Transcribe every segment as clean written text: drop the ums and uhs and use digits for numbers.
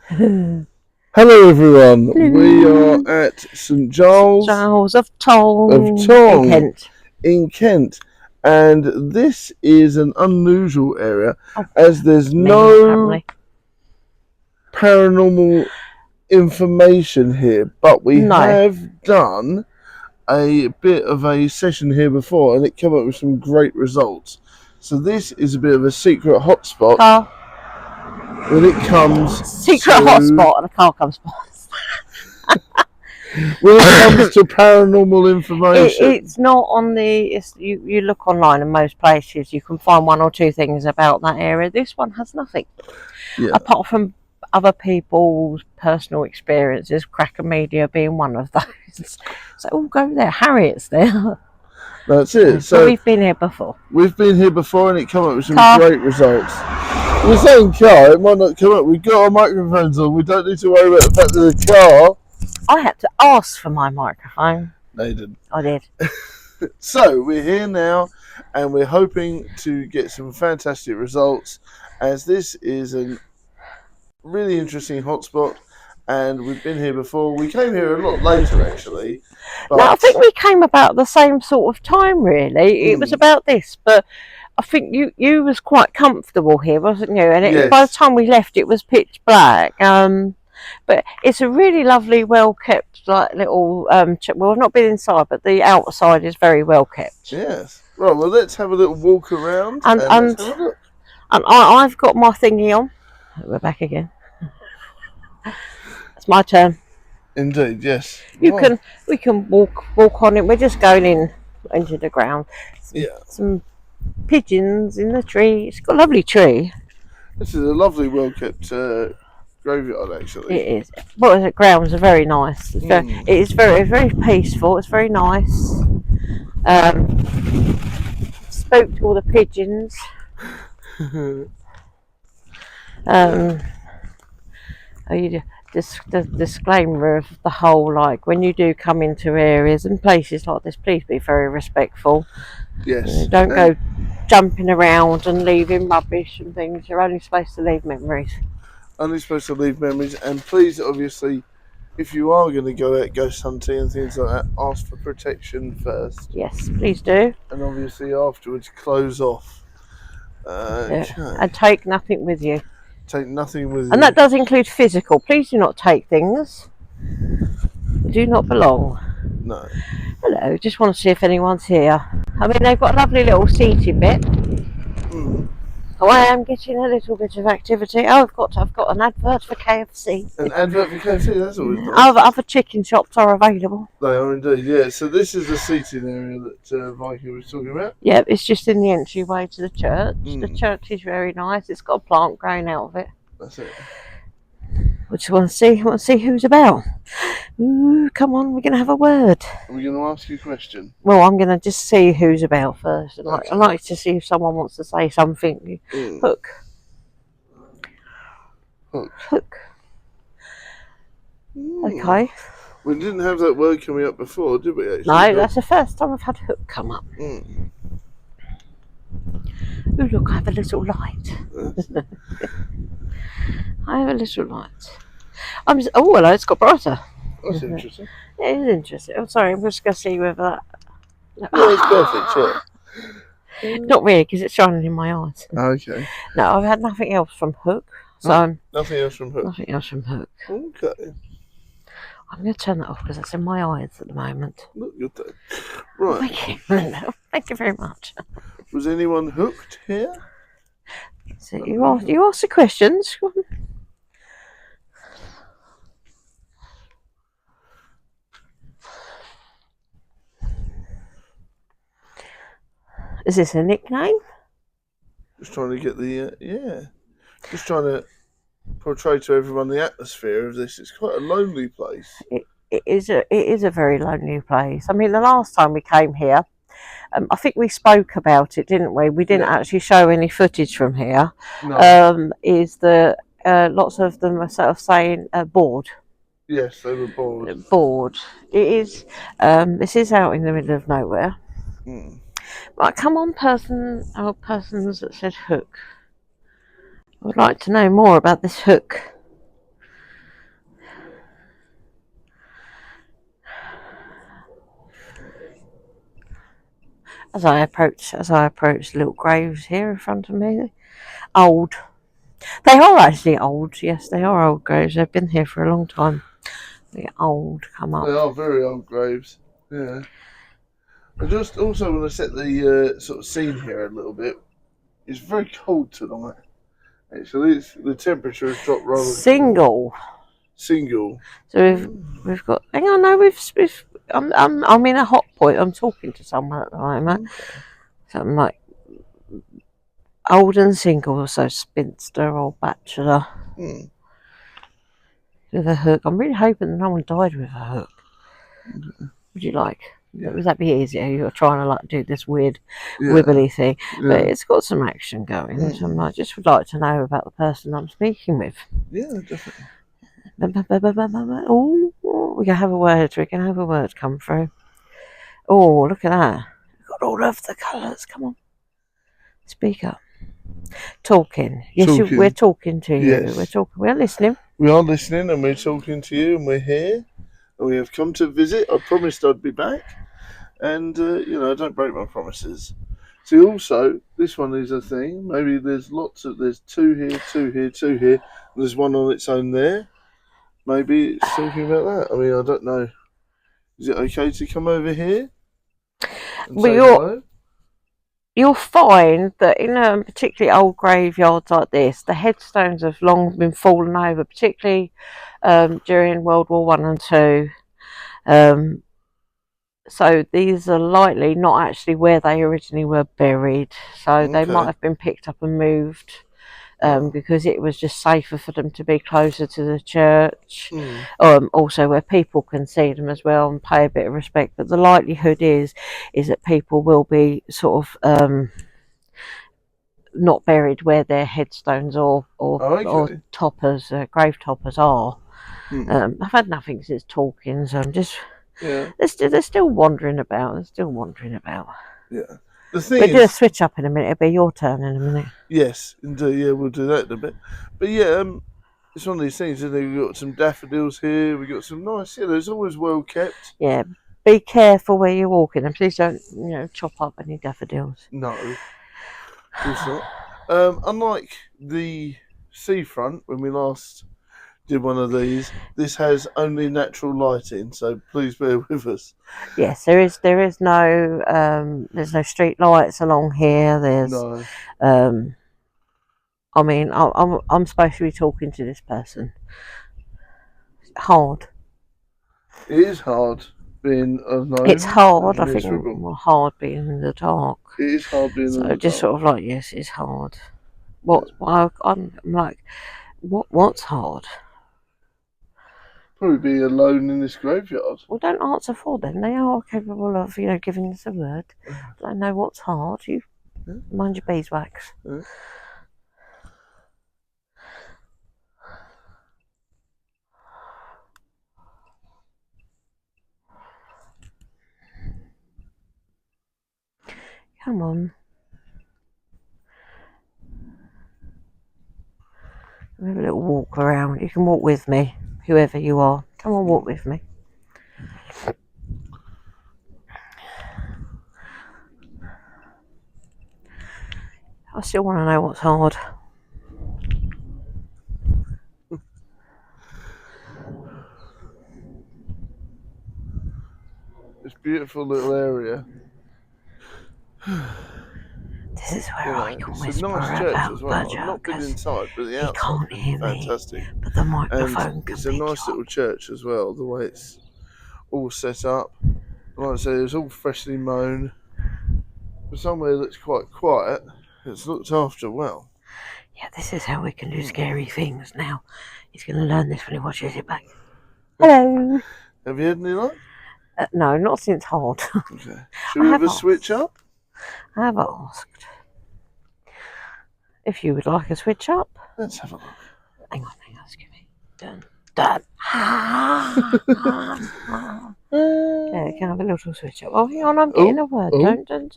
Hello everyone, we are at St Giles of Tong, Tong in Kent. in Kent, and this is an unusual area as there's no paranormal information here, but we have done a bit of a session here before and it came up with some great results. So this is a bit of a secret hotspot when it comes hotspot and a car comes past. When it comes to paranormal information, it's not on the. You look online in most places, you can find one or two things about that area. This one has nothing, apart from other people's personal experiences. Cracker Media being one of those. So go there. Harriet's there. That's it. So we've been here before. We've been here before, and it came up with some great results. We're saying car, it might not come up. We've got our microphones on. We don't need to worry about the fact that the car. I had to ask for my microphone. No, you didn't. I did. So we're here now, and we're hoping to get some fantastic results, as this is a really interesting hotspot. And we've been here before. We came here a lot later, actually. No, I think we came about the same sort of time, really. It was about this, but I think you was quite comfortable here, wasn't you? And by the time we left, it was pitch black. But it's a really lovely, well kept, like little. Well, I've not been inside, but the outside is very well kept. Yes. Right. Well, let's have a little walk around. And I've got my thingy on. We're back again. It's my turn. Indeed, yes. We can walk on it. We're just going into the ground. Some pigeons in the tree. It's got a lovely tree. This is a lovely, well kept graveyard, actually. It is. Well, the grounds are very nice. It is very peaceful. It's very nice. Spoke to all the pigeons. The disclaimer of the whole, like, when you do come into areas and places like this, please be very respectful. Yes. Don't go jumping around and leaving rubbish and things. You're only supposed to leave memories. Only supposed to leave memories, and please, obviously, if you are going to go out ghost hunting and things like that, ask for protection first. Yes, please do. And obviously afterwards, close off. And take nothing with you. Take nothing with you. And that does include physical. Please do not take things that do not belong. No. Hello, just want to see if anyone's here. I mean, they've got a lovely little seating bit. Oh, I am getting a little bit of activity. Oh, I've got an advert for KFC. An advert for KFC, that's always nice. Other chicken shops are available. They are indeed, yeah. So this is the seating area that Viking was talking about? Yeah, it's just in the entryway to the church. The church is very nice. It's got a plant growing out of it. That's it. We just want to see who's about. Ooh, come on, we're going to have a word. Are we going to ask you a question? Well, I'm going to just see who's about first. I'd like to see if someone wants to say something. Hook. Okay. We didn't have that word coming up before, did we, actually? No, that's the first time I've had hook come up. Oh, look, I have a little light. I have a little light. Oh, hello, it's got brighter. That's interesting. It is interesting. I'm sorry, I'm just going to see whether that... No, it's perfect, yeah. Not really, because it's shining in my eyes. Okay. No, I've had nothing else from Hook. So nothing else from Hook? Nothing else from Hook. Okay. I'm going to turn that off because that's in my eyes at the moment. Look, you're dead. Right. Thank you very much. Was anyone hooked here? So you ask the questions. Is this a nickname? Just trying to get the just trying to portray to everyone the atmosphere of this. It's quite a lonely place. It is a very lonely place. I mean, the last time we came here, I think we spoke about it, didn't we? We didn't actually show any footage from here. No. Is that lots of them are sort of saying bored. Yes, they were bored. Bored. It is. This is out in the middle of nowhere. Right, come on, persons that said Hook. I would like to know more about this Hook. As I approach the little graves here in front of me, old. They are actually old. Yes, they are old graves. They've been here for a long time. They're old. Come up. They are very old graves. Yeah. I just also want to set the sort of scene here a little bit. It's very cold tonight. Actually, the temperature has dropped rather. Single. Single. So we've got. Hang on, no, we've. I'm in a hot point. I'm talking to someone at the moment. Okay. Something like old and single, so spinster or bachelor. With a hook. I'm really hoping that no one died with a hook. Would you like? Yeah. Would that be easier? You're trying to like do this weird wibbly thing, but it's got some action going. So I just would like to know about the person I'm speaking with. Yeah, definitely. Oh, we can have a word. We can have a word come through. Oh, look at that! We've got all of the colours. Come on, speak up. Talking. Yes, we're talking to you. Yes. We're talking. We're listening. We are listening, and we're talking to you, and we're here. We have come to visit. I promised I'd be back, and I don't break my promises. See, also, this one is a thing. Maybe there's two here, two here, two here. And there's one on its own there. Maybe it's talking about that. I mean, I don't know. Is it okay to come over here and say hello? You'll find that in particularly old graveyards like this, the headstones have long been fallen over, particularly during World War One and Two. So these are likely not actually where they originally were buried. So they might have been picked up and moved because it was just safer for them to be closer to the church. Also where people can see them as well and pay a bit of respect. But the likelihood is that people will be sort of not buried where their headstones or toppers, grave toppers are. I've had nothing since talking, so I'm just. Yeah. They're still wandering about. Yeah. The thing we'll do a switch up in a minute. It'll be your turn in a minute. Yes, indeed. Yeah, we'll do that in a bit. But yeah, it's one of these things, isn't it? We've got some daffodils here. We've got some nice, it's always well kept. Yeah. Be careful where you're walking and please don't, chop up any daffodils. No. Of course not. Unlike the seafront, when we last did one of these, this has only natural lighting, so please bear with us. Yes, there is no there's no street lights along here. There's no. I mean, I'm supposed to be talking to this person. Hard. It is hard being alone. It's hard. I think hard being in the dark. It is hard being in the dark. So just sort of like, yes, it's hard. I'm like, what's hard? Probably be alone in this graveyard. Well, don't answer for them. They are capable of, giving us a word. I know what's hard. You mind your beeswax. Yeah. Come on. Have a little walk around. You can walk with me, whoever you are. Come on, walk with me. I still want to know what's hard. This beautiful little area. This is where I can whisper about as well. I've not been inside, but the outside can't hear me. Fantastic. But the microphone and can it's a nice little church as well. The way it's all set up, like I say, it's all freshly mown. For somewhere that's quite quiet, it's looked after well. Yeah, this is how we can do scary things. Now he's going to learn this when he watches it back. Hello. Have you had any luck? No, not since hard. Okay. Should we have a switch up? I have asked if you would like a switch up. Let's have a look. Hang on, excuse me. Done. Yeah, can I have a little switch up? Oh, hang on, I'm getting a word. Don't.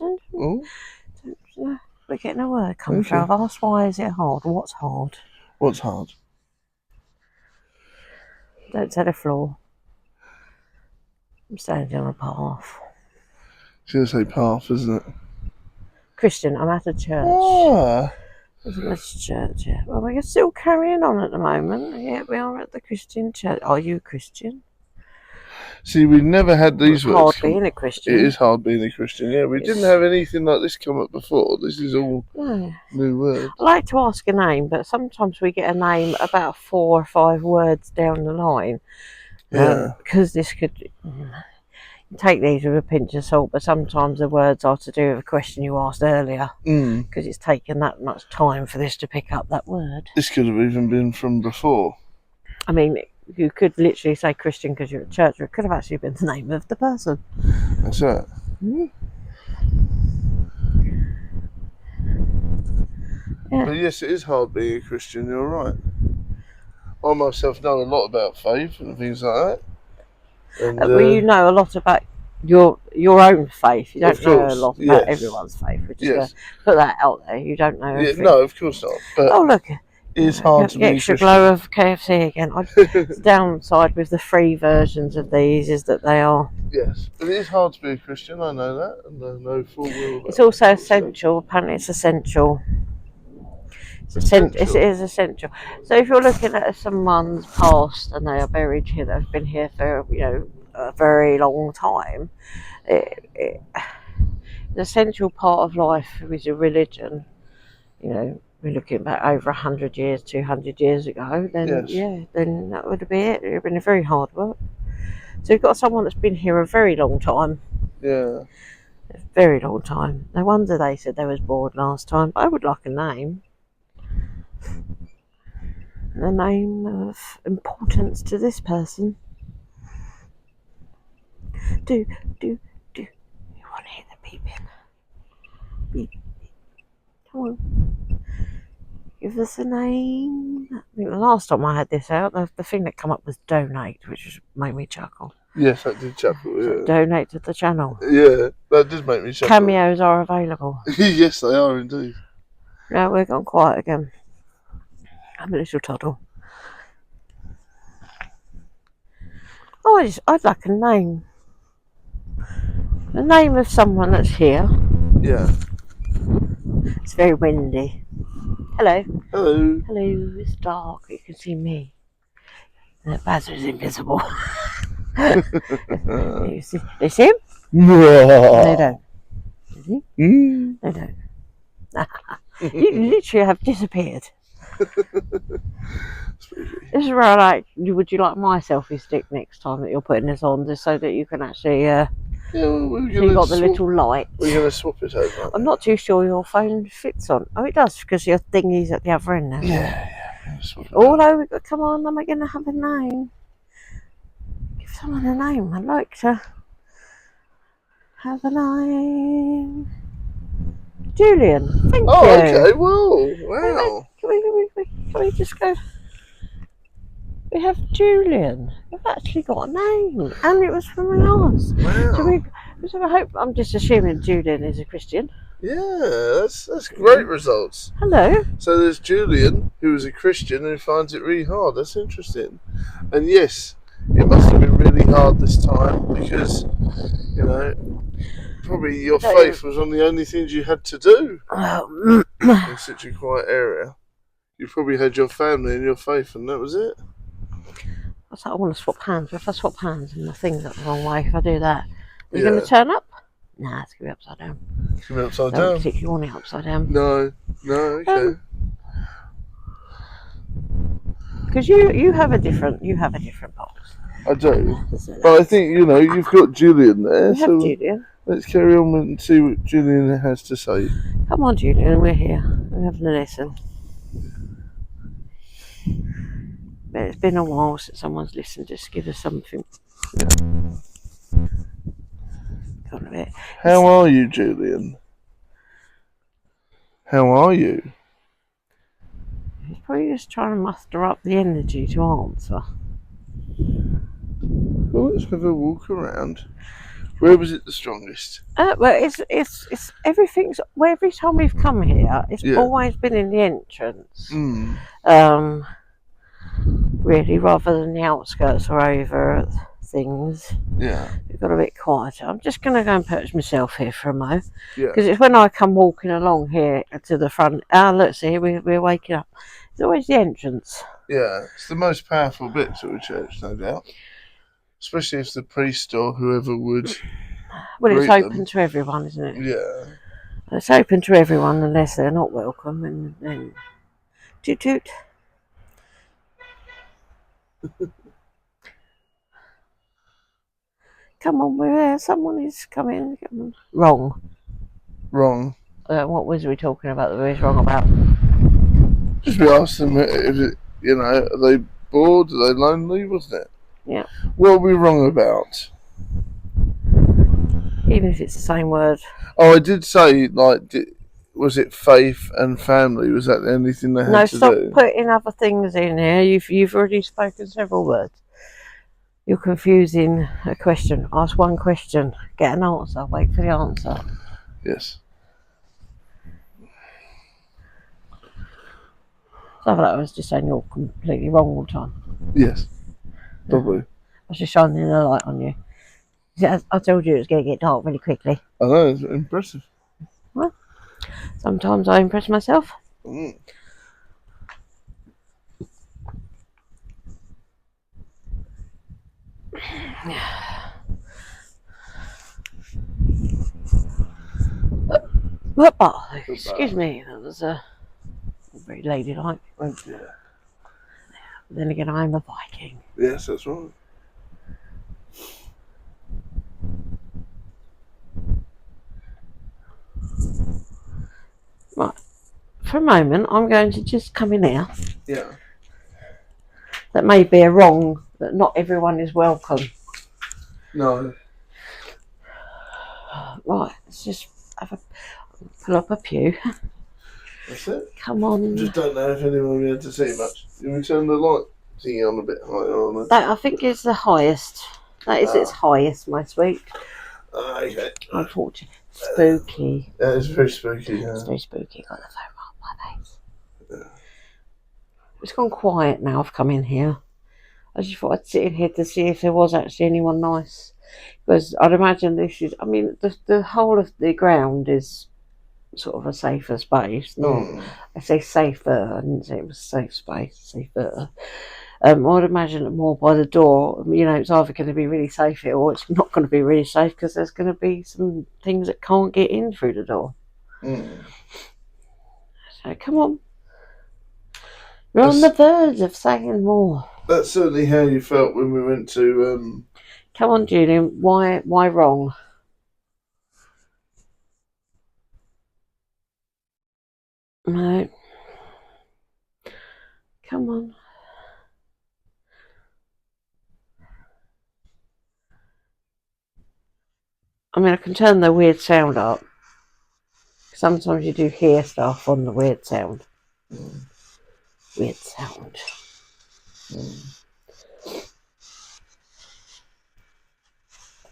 We're getting a word come through. I've asked why is it hard? What's hard? What's hard? Don't say the floor. I'm standing on a path. It's going to say path, isn't it? Christian. I'm at a church. Ah. Isn't this church? Yeah. Well, we're still carrying on at the moment. Yeah, we are at the Christian church. Are you Christian? See, we never had these words. Hard being a Christian. It is hard being a Christian. Yeah, we didn't have anything like this come up before. This is all new words. I like to ask a name, but sometimes we get a name about 4 or 5 words down the line. Yeah. Because this could take these with a pinch of salt, but sometimes the words are to do with a question you asked earlier. Because it's taken that much time for this to pick up that word. This could have even been from before. I mean, you could literally say Christian because you're at church, or it could have actually been the name of the person. That's right. Yeah. But yes, it is hard being a Christian, you're right. I myself know a lot about faith and things like that. And, well, you know a lot about your own faith. You don't know a lot about everyone's faith. We're just going to put that out there. You don't know everything. No, of course not. But oh, look. It's hard to be extra glow of KFC again. The downside with the free versions of these is that they are. Yes, but it is hard to be a Christian. I know that, and I know full well. It's also essential. Apparently, it's essential. It is essential. So if you're looking at someone's past and they are buried here, that have been here for a very long time, the essential part of life is a religion. We're looking back over 100 years, 200 years ago, then then that would be it. It would have been a very hard work. So you've got someone that's been here a very long time. Yeah. A very long time. No wonder they said they was bored last time, but I would like a name. A name of importance to this person. Do you want to hear the beeping? Beep. Come on. Give us a name. I think the last time I had this out, the thing that came up was donate, which made me chuckle. Yes, that did chuckle, So donate to the channel. Yeah, that did make me chuckle. Cameos are available. Yes, they are indeed. Now we're gone quiet again. I'm a little toddle. Oh, I'd like a name. The name of someone that's here. Yeah. It's very windy. Hello. Hello. Hello, it's dark. You can see me. And that buzzer's invisible. You see, they see him? No, they don't. They don't. You literally have disappeared. This is where I like. Would you like my selfie stick next time that you're putting this on, just so that you can actually? You've got the little light. We're going to swap it over. I'm not too sure your phone fits on. Oh, it does, because your thingy's at the other end now. Yeah. Although, come on, am I going to have a name? Give someone a name. I'd like to have a name. Julian. Thank you. Okay, well, wow. Can we just go? We have Julian. We've actually got a name, and it was from us. Wow. So I hope. I'm just assuming Julian is a Christian. Yeah, that's great results. Hello. So there's Julian, who is a Christian and finds it really hard. That's interesting. And yes, it must have been really hard this time because, probably your faith was one of the only things you had to do in such a quiet area. You probably had your family and your faith, and that was it. I want to swap hands. If I swap hands and the thing's up the wrong way, if I do that, are you going to turn up? Nah, it's going to be upside down. It's going to be upside down? I don't particularly want it upside down. No, okay. Because you have a different box. I do. But I think, you've got Julian there. We have Julian. Let's carry on and see what Julian has to say. Come on, Julian, we're here. We're having a listen. But it's been a while since someone's listened. Just give us something. Yeah. Got a bit. How are you, Julian? How are you? He's probably just trying to muster up the energy to answer. Well, let's have a walk around. Where was it the strongest? Well, it's everything's. Well, every time we've come here, it's always been in the entrance. Really, rather than the outskirts or over at things. Yeah. It got a bit quieter. I'm just going to go and perch myself here for a moment. Yeah. Because it's when I come walking along here to the front. Look, see, we're waking up. It's always the entrance. Yeah, it's the most powerful bit to a church, no doubt. Especially if the priest or whoever would. Well, it's open to everyone, isn't it? Yeah. It's open to everyone unless they're not welcome, and then toot toot. Come on, we're there. Someone is coming. Wrong. Wrong. What was we talking about that we was wrong about? Just we asked them if it, are they bored? Are they lonely? Wasn't it? Yeah. What are we wrong about? Even if it's the same word. Oh, I did say, was it faith and family? Was that the only thing they had to do? No, stop putting other things in here. You've already spoken several words. You're confusing a question. Ask one question, get an answer, wait for the answer. Yes. So I was just saying you're completely wrong all the time. Yes, probably. I was just shining a light on you. I told you it was going to get dark really quickly. I know, it's impressive. Well, sometimes I impress myself. Mm. Excuse me, that was very ladylike. Oh, yeah. Then again, I'm a Viking. Yes, that's right. Right. For a moment, I'm going to just come in here. Yeah. That may be a wrong, that not everyone is welcome. No. Right, let's just pull up a pew. That's it. Come on. Just don't know if anyone will be able to see much. You turn the light thingy on a bit higher on it. That I think is the highest. That is its highest, my sweet. Okay. Unfortunately, spooky. Yeah, it's very spooky. Yeah. It's very spooky. Got the phone up my face. Yeah. It's gone quiet now. I've come in here. I just thought I'd sit in here to see if there was actually anyone nice, because I'd imagine this is. I mean, the whole of the ground is sort of a safer space. Not, I say safer. I didn't say it was a safe space. Safer. I'd imagine that more by the door. It's either going to be really safe here, or it's not going to be really safe because there's going to be some things that can't get in through the door. So come on, we're on the verge of saying more. That's certainly how you felt when we went to. Come on, Julian. Why wrong? No. Come on. I mean, I can turn the weird sound up. Sometimes you do hear stuff on the weird sound. Weird sound.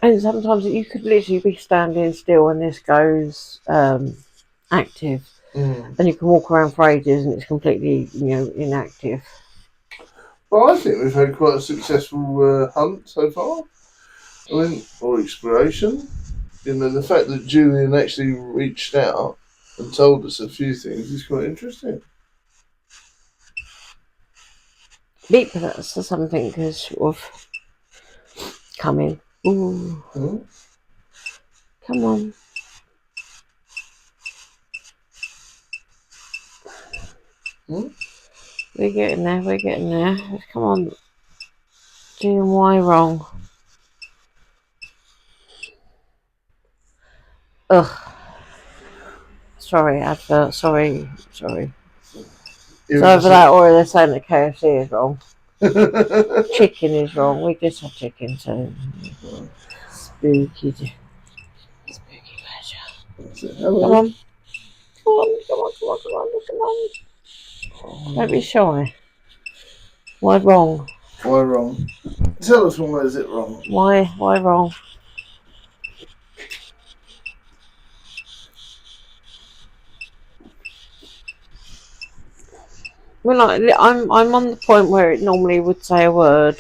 And sometimes you could literally be standing still and this goes active. And you can walk around for ages and it's completely, inactive. Well, I think we've had quite a successful hunt so far. Or exploration. The fact that Julian actually reached out and told us a few things is quite interesting. Beep, that's something because sort of coming. Ooh. Come on. We're getting there. Come on. Doing why wrong? Ugh. Sorry, advert. Sorry. It's either that or they're saying that KFC is wrong. Chicken is wrong. We just had chicken, so spooky pleasure. Come on. Don't be shy. Why wrong? Why wrong? Tell us why is it wrong? Why wrong? Well, I'm on the point where it normally would say a word.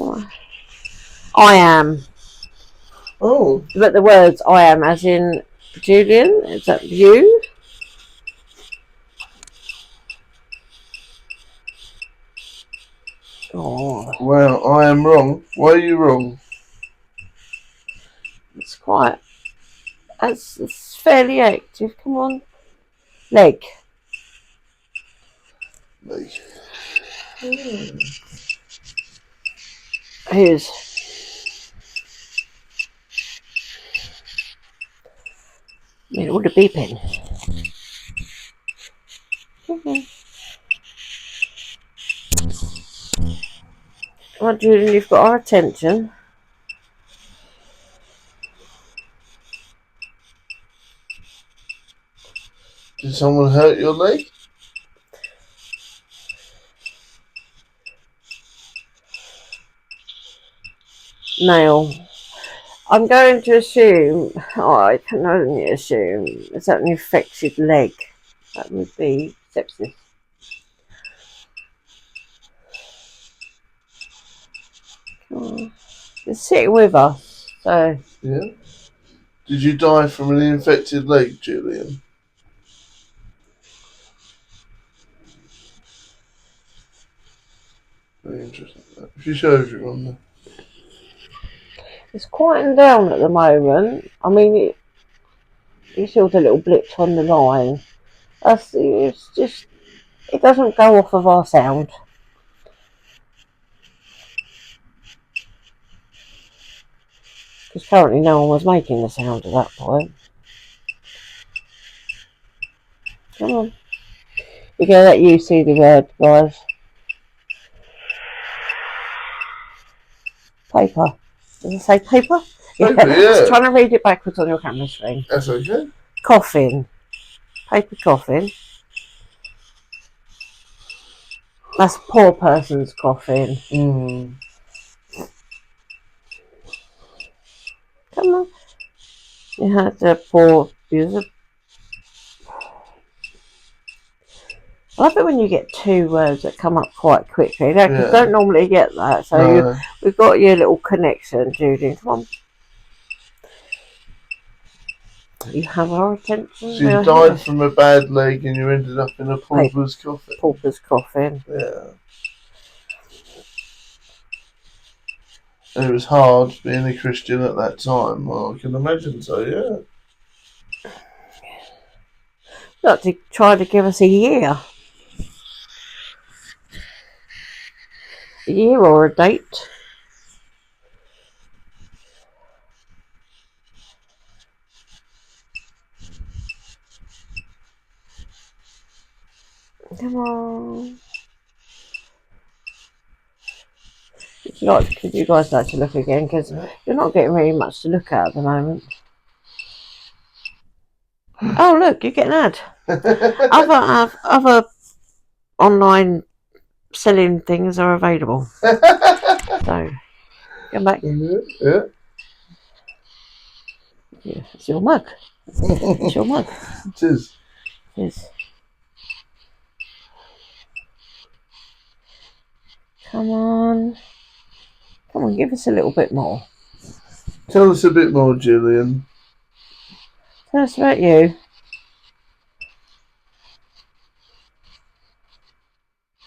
I am. Oh. But the words I am, as in Julian, is that you? Oh. Well, I am wrong. Why are you wrong? It's quite. It's fairly active. Come on. Leg. Who's? All the beeping. Well, Julian, you've got our attention. Did someone hurt your leg? Nail. I'm going to assume, I can only assume, it's an infected leg. That would be sepsis. It's sitting with us, so. Yeah. Did you die from an infected leg, Julian? Very interesting. She shows you on there. It's quieting down at the moment. I mean, you see all the little blips on the line. It's just, it doesn't go off of our sound. Because currently no one was making the sound at that point. Come on. We're going to let you see the word, guys. Paper. Does it say paper? Paper, yeah. I was trying to read it backwards on your camera screen. That's okay. Coffin. Paper coffin. That's a poor person's coffin. Come on. You had to pour. I love it when you get two words that come up quite quickly. No, because don't normally get that. So we've got your little connection, Judy. Come on. You have our attention. So you died from a bad leg and you ended up in a pauper's coffin. Pauper's coffin. Yeah. And it was hard being a Christian at that time. Well, I can imagine so, yeah. Not to try to give us a year. A year or a date. Come on. Could you guys like to look again? Because you're not getting very much to look at the moment. Oh, look, you're getting ad. Other online selling things are available. So, come back. Yeah. Yeah, it's your mug. It's your mug. It is. It is. Come on. Come on, give us a little bit more. Tell us a bit more, Julian. Tell us about you.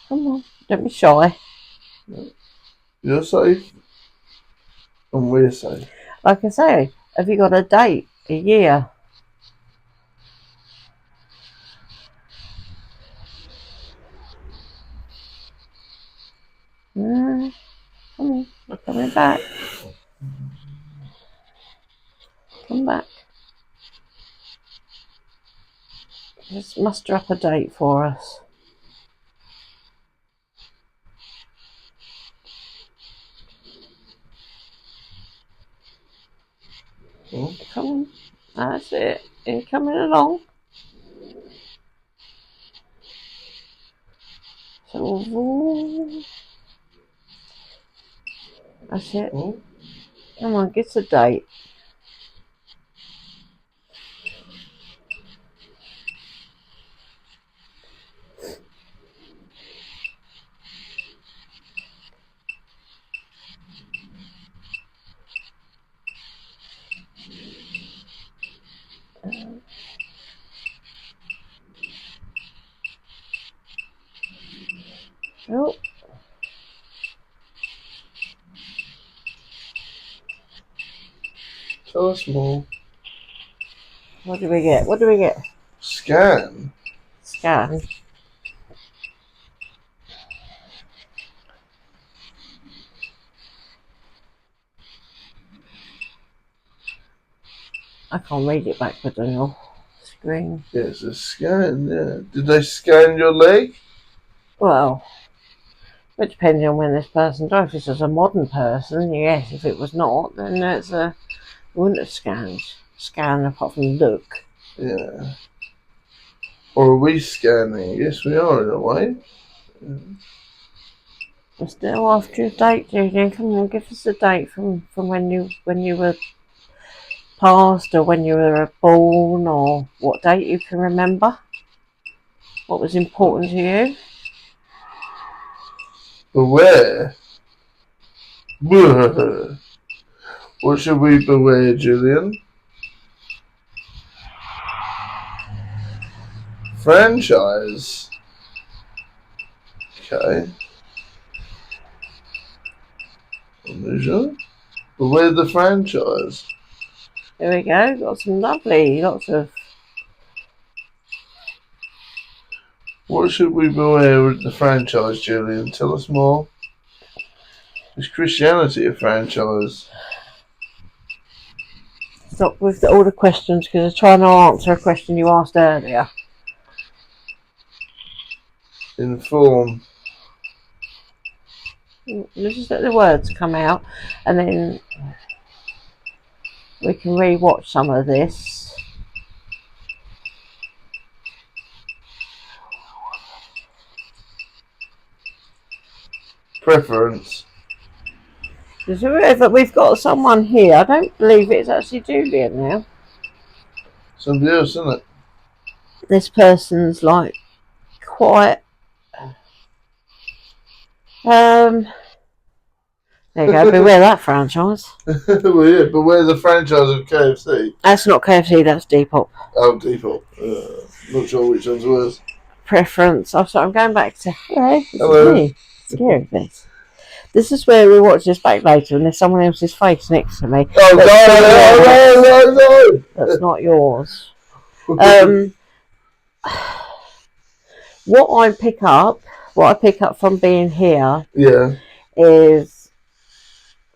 Come on, don't be shy. You're safe. And we're safe. Like I say, have you got a date? A year? Come on, we're coming back. Come back. Just muster up a date for us. Come on. That's it. You're coming along. So, that's it. Come on, get a date. Oh. Tell us more. What do we get? What do we get? Scan. Scan. I can't read it backwards on your screen. Yeah, it's a scan, yeah. Did they scan your leg? Well, it depends on when this person died. If this was a modern person, yes. If it was not, then wouldn't have scan apart from look. Yeah. Or are we scanning? Yes, we are in a way. Yeah. We're still after your date, Judy. Come on, give us a date from when you were passed, or when you were born, or what date you can remember. What was important to you? Beware. What should we beware, Julian? Franchise. Okay. Illusion. Beware the franchise. There we go. Got some lovely, lots of. What should we beware with the franchise, Julian? Tell us more. Is Christianity a franchise? Stop with all the questions, because I'm trying to answer a question you asked earlier. Inform. Let's just let the words come out, and then we can re-watch some of this. Preference. We've got someone here. I don't believe it's actually Julian now. Somebody else, isn't it? This person's like quite. There you go. Beware that franchise. Well, yeah, beware the franchise of KFC. That's not KFC. That's Depop. Oh, Depop. Not sure which one's worse. Preference. Oh, so I'm going back to. Hello. Hello. Me. Scary face. This is where we watch this back later, and there's someone else's face next to me. Oh, no. That's not yours. What I pick up from being here, is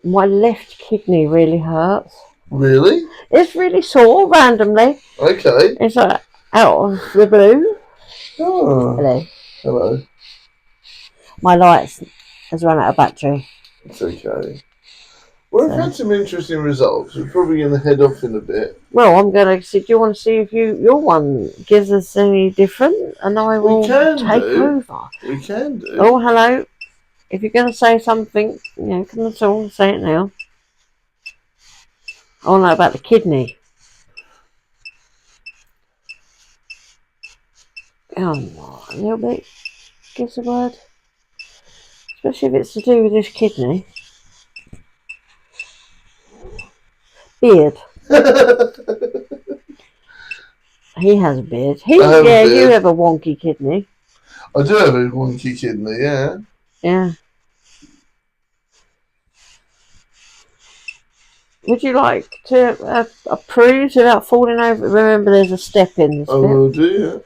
my left kidney really hurts. Really? It's really sore randomly. Okay. It's like out of the blue. Oh. Hello. My lights has run out of battery. It's okay. Well, we've had some interesting results. We're probably going to head off in a bit. Well, I'm going to see. Do you want to see if your one gives us any different? And I will take over. We can do. Oh, hello. If you're going to say something, come on, talk, say it now. Oh, no, about the kidney. Oh, a little bit. Give us a word. Especially if it's to do with this kidney. Beard. He has a beard. You have a wonky kidney. I do have a wonky kidney, yeah. Yeah. Would you like to peruse without falling over? Remember, there's a step in this bit. Oh, do you?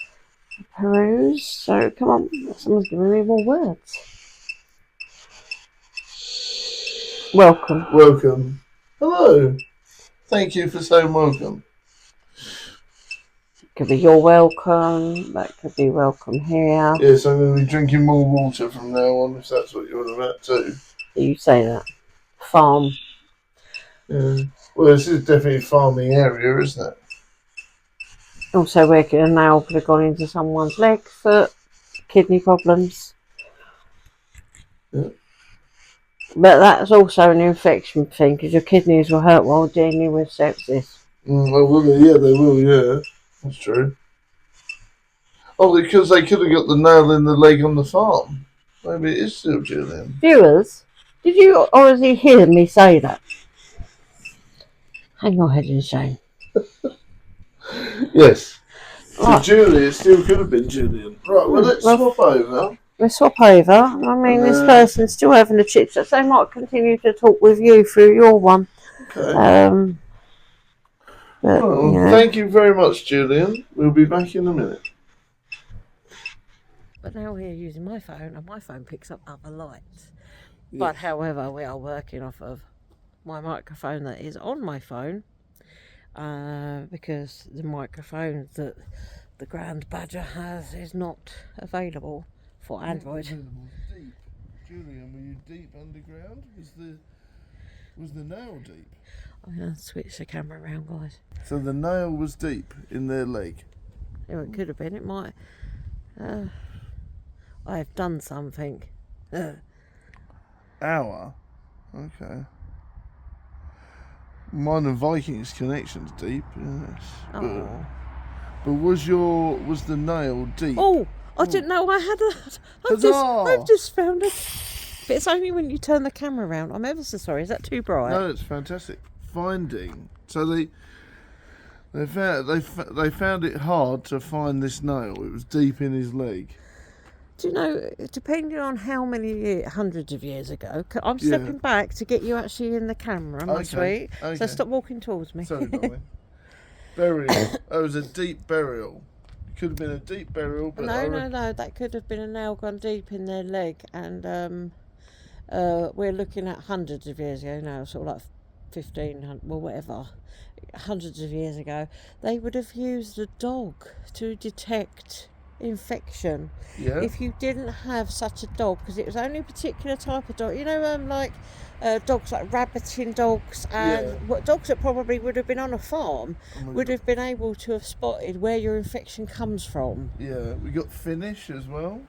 Peruse. So, come on. Someone's giving me more words. Welcome. Welcome. Hello. Thank you for saying welcome. Could be you're welcome. That could be welcome here. Yes, I'm going to be drinking more water from now on, if that's what you're about too. You say that. Farm. Yeah. Well, this is definitely a farming area, isn't it? Also, we're going to now could have gone into someone's leg, foot, kidney problems. Yeah. But that's also an infection thing, because your kidneys will hurt while dealing with sepsis. Yeah, they will, yeah. That's true. Oh, because they could have got the nail in the leg on the farm. Maybe it is still Julian. Viewers, did you already hear me say that? Hang your head in shame. Yes. So Julie, it still could have been Julian. Right, well, let's swap over. We'll swap over. I mean, this person's still having a chit chat, so they might continue to talk with you through your one. Okay. Thank you very much, Julian. We'll be back in a minute. But now we're using my phone, and my phone picks up other lights. Yes. But however, we are working off of my microphone that is on my phone, because the microphone that the Grand Badger has is not available for Android. Deep. Julian, were you deep underground? Was the nail deep? I'm going to switch the camera around, guys. So the nail was deep in their leg? Yeah, it could have been. It might... I have done something. Hour? Okay. Mine and Viking's connection's deep, yes. Oh. But was the nail deep? Oh, I didn't know I had I've just found it. But it's only when you turn the camera around. I'm ever so sorry. Is that too bright? No, it's fantastic. Finding. So they found it hard to find this nail. It was deep in his leg. Do you know, depending on how many hundreds of years ago, I'm stepping back to get you actually in the camera, my sweet. Okay. So stop walking towards me. Sorry, darling. Burial. It was a deep burial. It could have been a deep burial, but no. That could have been a nail gone deep in their leg, and we're looking at hundreds of years ago now, sort of like 1500, well, whatever. Hundreds of years ago, they would have used a dog to detect infection. Yeah. If you didn't have such a dog, because it was only a particular type of dog, you know, dogs like rabbiting dogs, and what dogs that probably would have been on a farm would have been able to have spotted where your infection comes from. Yeah, we got Finnish as well.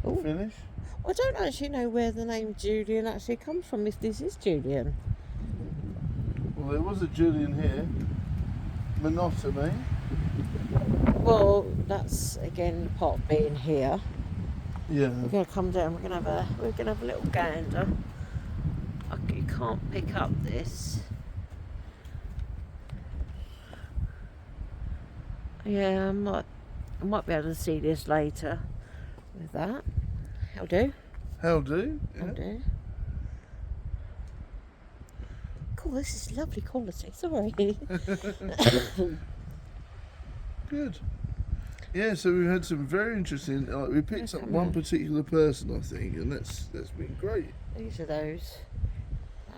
Ooh. Finnish. I don't actually know where the name Julian actually comes from, if this is Julian. Well, there was a Julian here. Monotony. Well, that's again part of being here. Yeah. We're going to come down. We're going to have a little gander. You can't pick up this. Yeah, I might be able to see this later. With that, how do? How do? Yeah. How do? Cool. This is lovely quality. Sorry. Good. Yeah, so we've had some very interesting. We picked up one particular person, I think, and that's been great. These are those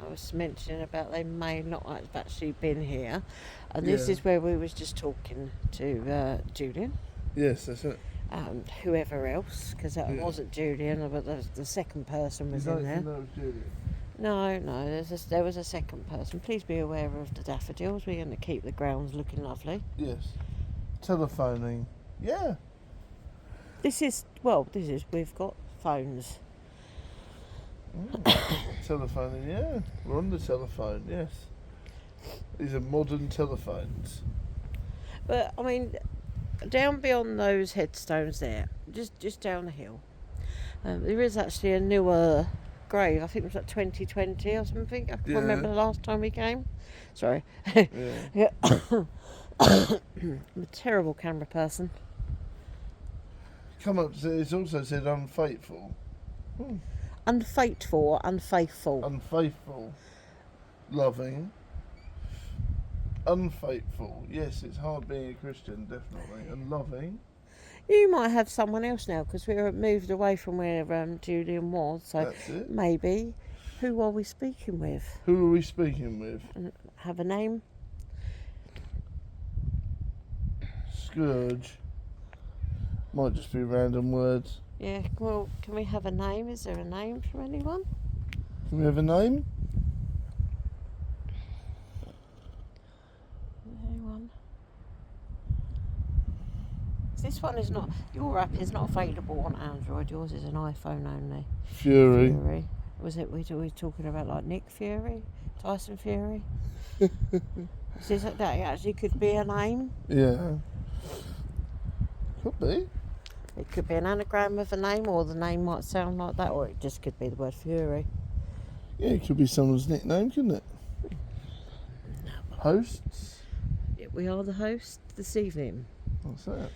I was mentioning about. They may not have actually been here, and this is where we was just talking to Julian. Yes, that's it. And whoever else, because that wasn't Julian, but the second person was in there. No, Julian. No, there was a second person. Please be aware of the daffodils. We're going to keep the grounds looking lovely. Yes. Telephoning. Yeah. We've got phones. Telephoning, yeah. We're on the telephone, yes. These are modern telephones. But, I mean, down beyond those headstones there, just down the hill, there is actually a newer grave. I think it was like 2020 or something. I can't remember the last time we came. Sorry. Yeah. I'm a terrible camera person. Come up, it's also said unfaithful. Unfaithful or unfaithful? Unfaithful. Loving. Unfaithful. Yes, it's hard being a Christian, definitely. And loving. You might have someone else now, because we're moved away from where Julian was. So that's it. Maybe. Who are we speaking with? Who are we speaking with? Have a name? Scourge. Might just be random words. Yeah, well, can we have a name? Is there a name for anyone? Can we have a name? Anyone? This one is not, your app is not available on Android. Yours is an iPhone only. Fury. Was it, we talking about like Nick Fury? Tyson Fury? That actually could be a name. Yeah. Could be. It could be an anagram of a name, or the name might sound like that, or it just could be the word Fury. Yeah, it could be someone's nickname, couldn't it? Hosts? Yeah, we are the host this evening. What's that?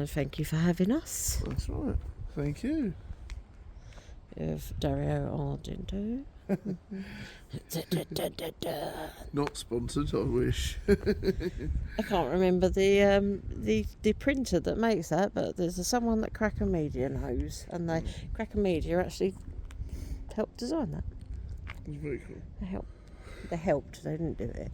Thank you for having us. That's right. Thank you. Of Dario Argento. Not sponsored, I wish. I can't remember the printer that makes that, but there's someone that Cracker Media knows, and Cracker Media actually helped design that. It's very cool. They helped. They didn't do it.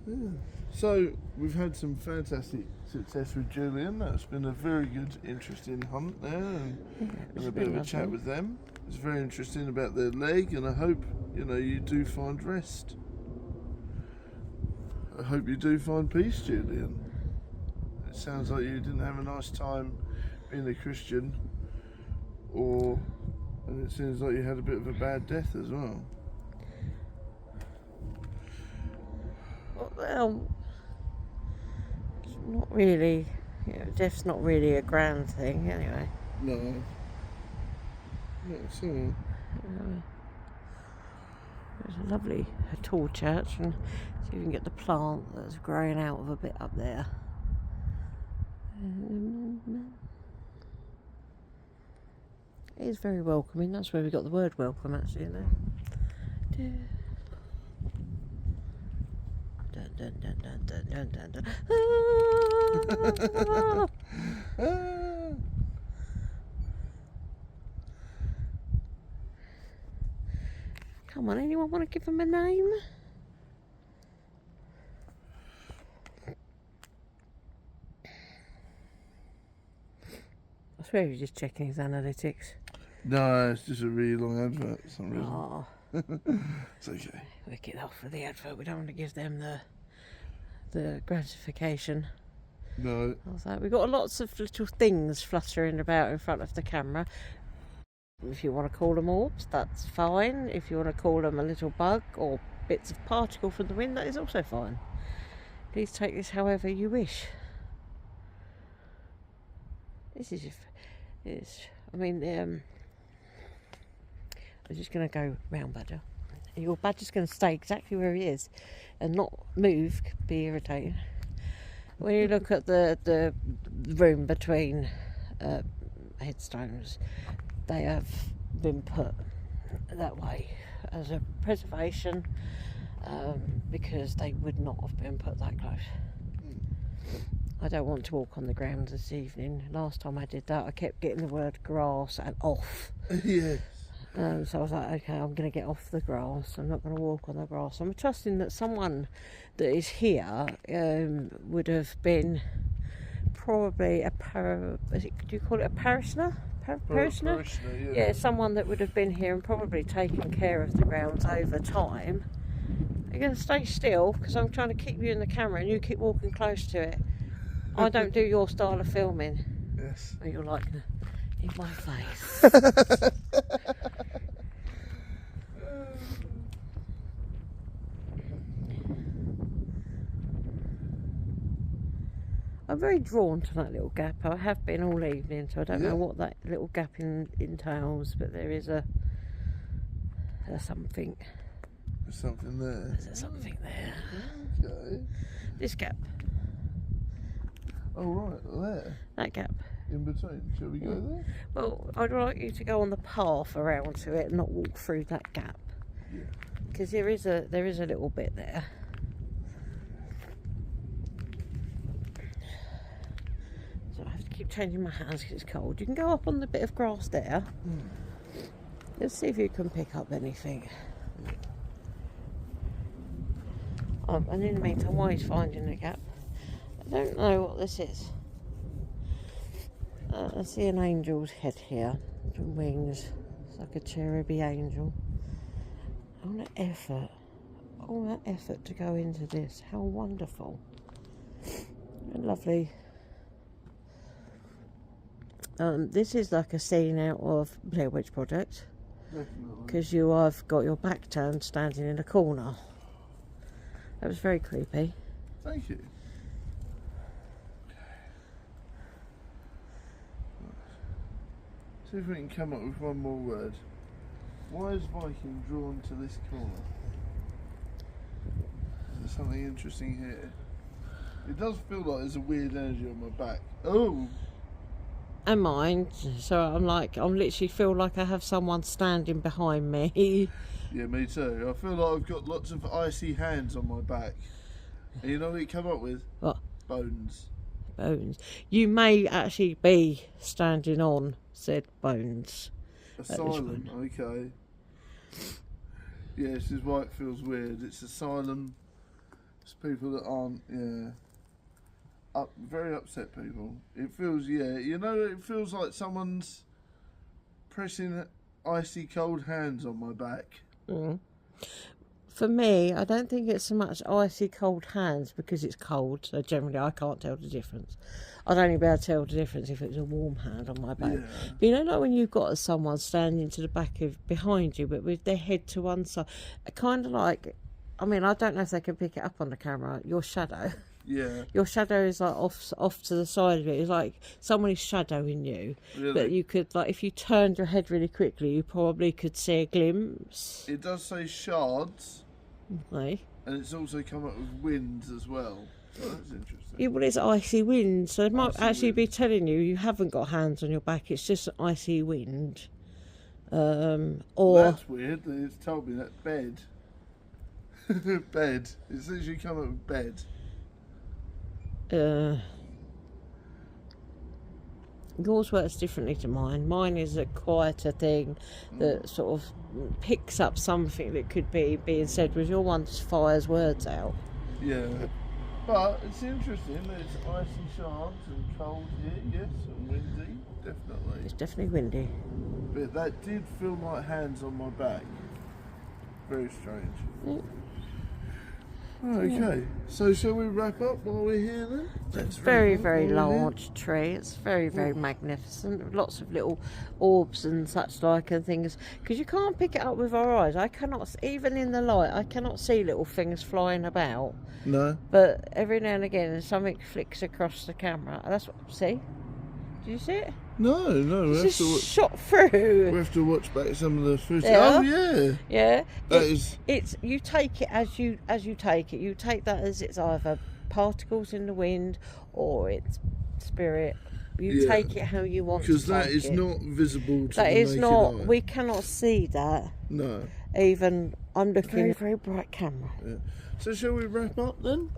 Yeah. So we've had some fantastic success with Julian. That's been a very good, interesting hunt there, and a bit of a chat with them. It's very interesting about their leg, and I hope you do find rest. I hope you do find peace, Julian. It sounds like you didn't have a nice time being a Christian, and it seems like you had a bit of a bad death as well. Well, it's not really. Death's not really a grand thing, anyway. No. So. There's a lovely tall church, and see if we can get the plant that's growing out of a bit up there. It is very welcoming. That's where we got the word welcome, actually, in there. Dun, dun, dun, dun, dun, dun, dun, dun. Come on, anyone want to give him a name? I swear he's just checking his analytics. No, it's just a really long advert for some reason. Oh. It's okay. We get off for the advert. We don't want to give them the gratification. No. I was like, we've got lots of little things fluttering about in front of the camera. If you want to call them orbs, that's fine. If you want to call them a little bug or bits of particle from the wind, that is also fine. Please take this however you wish. This is I'm just going to go round Badger. Your Badger's going to stay exactly where he is and not move, be irritating. When you look at the room between headstones, they have been put that way as a preservation, because they would not have been put that close. I don't want to walk on the ground this evening. Last time I did that, I kept getting the word grass and off. Yes. So I was like, okay, I'm going to get off the grass. I'm not going to walk on the grass. I'm trusting that someone that is here would have been probably do you call it a parishioner? Parishioner? Yeah, someone that would have been here and probably taken care of the grounds over time. You're going to stay still because I'm trying to keep you in the camera and you keep walking close to it. I don't do your style of filming. Yes. And you're like, in my face. I'm very drawn to that little gap. I have been all evening, so I don't know what that little gap entails, but there is there's something. There's something there. There's something there. Okay. This gap. Oh, right, there. That gap. In between. Shall we go there? Well, I'd like you to go on the path around to it and not walk through that gap. Yeah. Because there is a little bit there. So I have to keep changing my hands because it's cold. You can go up on the bit of grass there. Let's see if you can pick up anything. And in the meantime, while he's finding the gap, I don't know what this is. I see an angel's head here, some wings. It's like a cheruby angel. All that effort to go into this. How wonderful. Lovely. This is like a scene out of Blair Witch Project. Because you have got your back turned standing in a corner. That was very creepy. Thank you. See if we can come up with one more word. Why is Viking drawn to this corner? There's something interesting here. It does feel like there's a weird energy on my back. Oh! And mine. So I'm literally feel like I have someone standing behind me. Yeah, me too. I feel like I've got lots of icy hands on my back. And you know what it come up with? What? Bones. Bones. You may actually be standing on said bones. Asylum, okay. Yeah, this is why it feels weird. It's asylum. It's people that aren't, very upset people. It feels, it feels like someone's pressing icy cold hands on my back. Mm. For me, I don't think it's so much icy cold hands because it's cold, so generally I can't tell the difference. I'd only be able to tell the difference if it was a warm hand on my back. Yeah. But you know, like when you've got someone standing to the back of behind you, but with their head to one side, kind of like, I mean, I don't know if they can pick it up on the camera, your shadow. Yeah. Your shadow is like off to the side of it. It's like someone is shadowing you. Really? But you could, like, if you turned your head really quickly, you probably could see a glimpse. It does say shards. Okay. And it's also come up with winds as well. So that's interesting. Yeah, well, it's icy wind, so they might actually be wind. telling you haven't got hands on your back. It's just an icy wind. Or That's weird. It's told me that bed. Bed. It's literally come up with bed. Yours works differently to mine. Mine is a quieter thing that sort of picks up something that could be being said, whereas your one just fires words out. Yeah. But it's interesting that it's icy shards and cold here, yes, and windy, definitely. It's definitely windy. But that did feel like hands on my back. Very strange. Mm. Okay, so shall we wrap up while we're here then? It's very, very large tree. It's very, very magnificent. Lots of little orbs and such like and things. Because you can't pick it up with our eyes. I cannot, even in the light, I cannot see little things flying about. No. But every now and again, something flicks across the camera. That's what. See? Did you see it? No. It's just shot through. We have to watch back some of the footage. Yeah. Oh yeah. Yeah. It's you take it as you take it. You take that as it's either particles in the wind or it's spirit. You take it how you want to. Because that is not visible to the naked eye. We cannot see that. No. Even I'm looking at a very bright camera. Yeah. So shall we wrap up then?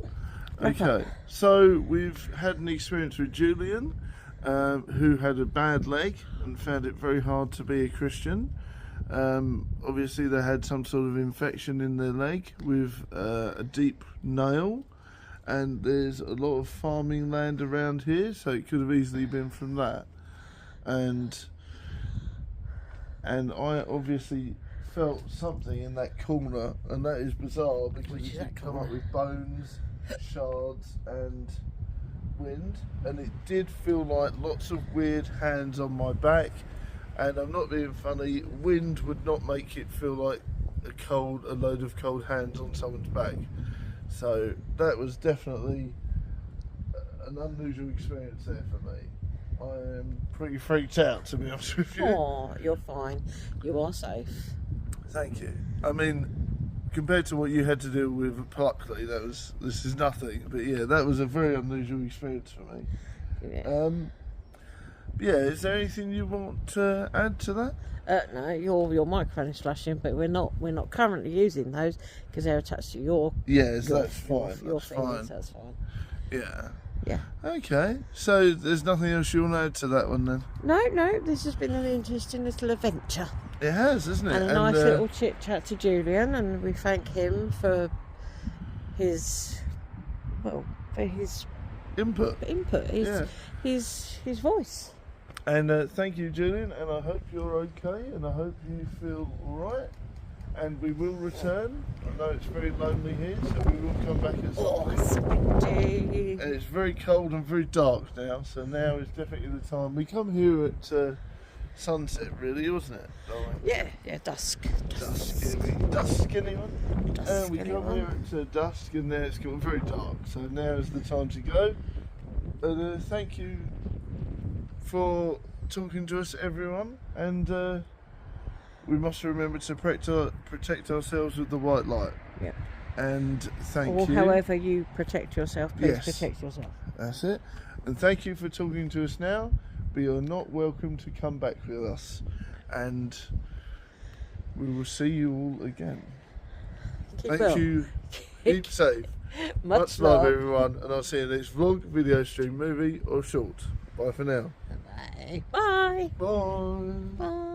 Wrap okay. up. So we've had an experience with Julian, who had a bad leg and found it very hard to be a Christian. Obviously they had some sort of infection in their leg with a deep nail, and there's a lot of farming land around here, so it could have easily been from that. And I obviously felt something in that corner, and that is bizarre because it did come up with bones, shards and wind, and it did feel like lots of weird hands on my back. And I'm not being funny, wind would not make it feel like a load of cold hands on someone's back. So that was definitely an unusual experience there for me. I am pretty freaked out, to be honest with you. Oh, you're fine. You are safe. Thank you. I mean, compared to what you had to do with Pluckley, this is nothing. But yeah, that was a very unusual experience for me. Yeah. Yeah, is there anything you want to add to that? No, your microphone is flashing, but we're not currently using those because they're attached to your. Yes, that's fine. Your that's thing, fine. That's fine. Yeah. Yeah. Okay, so there's nothing else you want to add to that one then? No, this has been an interesting little adventure. It has, isn't it? And a nice little chit chat to Julian, and we thank him for his input, his voice. And thank you, Julian, and I hope you're okay, and I hope you feel alright. And we will return. I know it's very lonely here, so we will come back at some point. It's windy. And it's very cold and very dark now, so now is definitely the time. We come here at sunset, really, wasn't it, darling? Yeah, dusk. Dusk, anyone? And we come here at dusk, and now it's got very dark, so now is the time to go. And thank you for talking to us, everyone, and we must remember to protect ourselves with the white light. Yeah. And thank you. Or however you protect yourself, please protect yourself. That's it. And thank you for talking to us now, but you're not welcome to come back with us. And we will see you all again. Thank you. Keep safe. Much love, everyone. And I'll see you in the next vlog, video, stream, movie, or short. Bye for now. Bye. Bye. Bye. Bye.